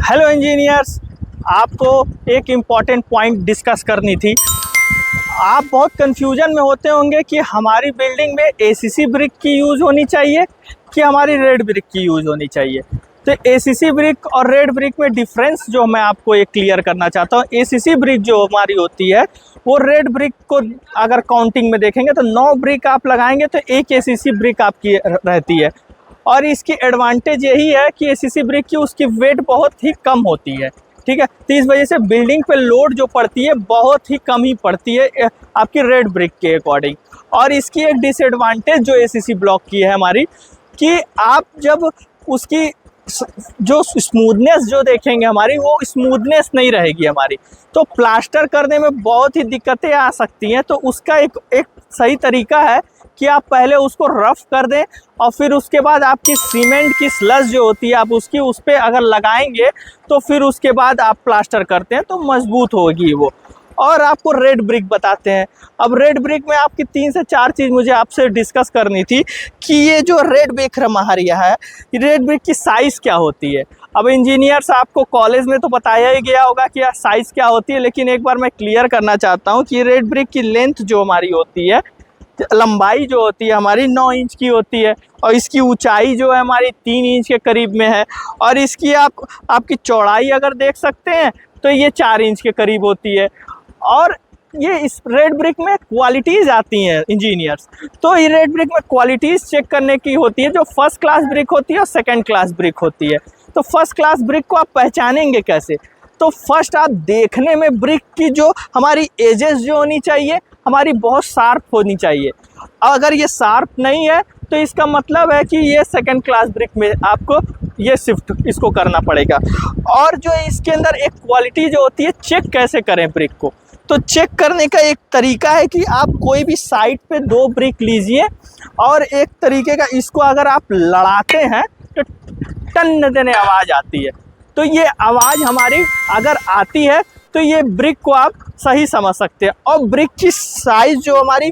Hello engineers, आपको एक important point discuss करनी थी। आप बहुत कन्फ्यूजन में होते होंगे कि हमारी बिल्डिंग में एसीसी ब्रिक की यूज़ होनी चाहिए कि हमारी रेड ब्रिक की यूज़ होनी चाहिए। तो एसीसी ब्रिक और रेड ब्रिक में डिफरेंस जो मैं आपको एक क्लियर करना चाहता हूँ। एसीसी ब्रिक जो हमारी होती है वो रेड ब्रिक को अगर काउंटिंग में देखेंगे तो 9 ब्रिक आप लगाएंगे तो एक एसीसी ब्रिक आपकी रहती है। और इसकी एडवांटेज यही है कि एसीसी ब्रिक की उसकी वेट बहुत ही कम होती है, ठीक है। तो इस वजह से बिल्डिंग पे लोड जो पड़ती है बहुत ही कम ही पड़ती है आपकी रेड ब्रिक के अकॉर्डिंग। और इसकी एक डिसएडवांटेज जो एसीसी ब्लॉक की है हमारी, कि आप जब उसकी जो स्मूथनेस जो देखेंगे हमारी, वो स्मूथनेस नहीं रहेगी हमारी, तो प्लास्टर करने में बहुत ही दिक्कतें आ सकती हैं। तो उसका एक सही तरीका है कि आप पहले उसको रफ कर दें और फिर उसके बाद आपकी सीमेंट की स्लज जो होती है आप उसकी उस पर अगर लगाएंगे तो फिर उसके बाद आप प्लास्टर करते हैं तो मजबूत होगी वो। और आपको रेड ब्रिक बताते हैं। अब रेड ब्रिक में आपकी 3 से 4 चीज़ मुझे आपसे डिस्कस करनी थी कि ये जो रेड ब्रिक हमारी है, रेड ब्रिक की साइज़ क्या होती है। अब इंजीनियर्स आपको कॉलेज में तो बताया ही गया होगा कि साइज़ क्या होती है, लेकिन एक बार मैं क्लियर करना चाहता हूँ कि रेड ब्रिक की लेंथ जो हमारी होती है, लंबाई जो होती है हमारी 9 इंच की होती है, और इसकी ऊंचाई जो है हमारी 3 इंच के करीब में है, और इसकी आपकी चौड़ाई अगर देख सकते हैं तो ये 4 इंच के करीब होती है। और ये इस रेड ब्रिक में क्वालिटीज़ आती हैं इंजीनियर्स, तो ये रेड ब्रिक में क्वालिटीज़ चेक करने की होती है जो फर्स्ट क्लास ब्रिक होती है और सेकंड क्लास ब्रिक होती है। तो फर्स्ट क्लास ब्रिक को आप पहचानेंगे कैसे? तो फर्स्ट आप देखने में ब्रिक की जो हमारी एजेस जो होनी चाहिए हमारी बहुत शार्प होनी चाहिए। अगर ये शार्प नहीं है तो इसका मतलब है कि ये सेकंड क्लास ब्रिक में आपको ये शिफ्ट इसको करना पड़ेगा। और जो इसके अंदर एक क्वालिटी जो होती है, चेक कैसे करें ब्रिक को, तो चेक करने का एक तरीका है कि आप कोई भी साइड पे 2 ब्रिक लीजिए और एक तरीके का इसको अगर आप लड़ाते हैं तो टन देने आवाज़ आती है। तो ये आवाज़ हमारी अगर आती है तो ये ब्रिक को आप सही समझ सकते हैं। और ब्रिक की साइज़ जो हमारी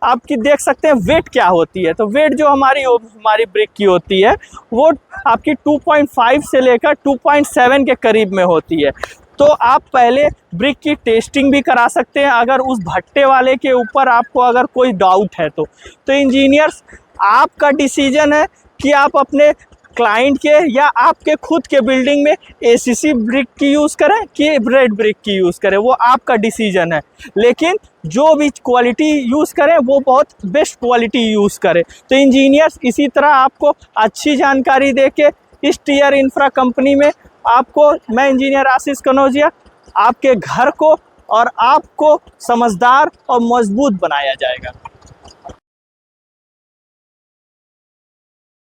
आपकी देख सकते हैं वेट क्या होती है, तो वेट जो हमारी ब्रिक की होती है वो आपकी 2.5 से लेकर 2.7 के करीब में होती है। तो आप पहले ब्रिक की टेस्टिंग भी करा सकते हैं अगर उस भट्टे वाले के ऊपर आपको अगर कोई डाउट है तो इंजीनियर्स आपका डिसीजन है कि आप अपने क्लाइंट के या आपके खुद के बिल्डिंग में एसीसी ब्रिक की यूज़ करें कि रेड ब्रिक की यूज़ करें, वो आपका डिसीजन है। लेकिन जो भी क्वालिटी यूज़ करें वो बहुत बेस्ट क्वालिटी यूज़ करें। तो इंजीनियर्स इसी तरह आपको अच्छी जानकारी देके इस टियर इंफ्रा कंपनी में आपको मैं इंजीनियर आशीष कनौजिया आपके घर को और आपको समझदार और मजबूत बनाया जाएगा।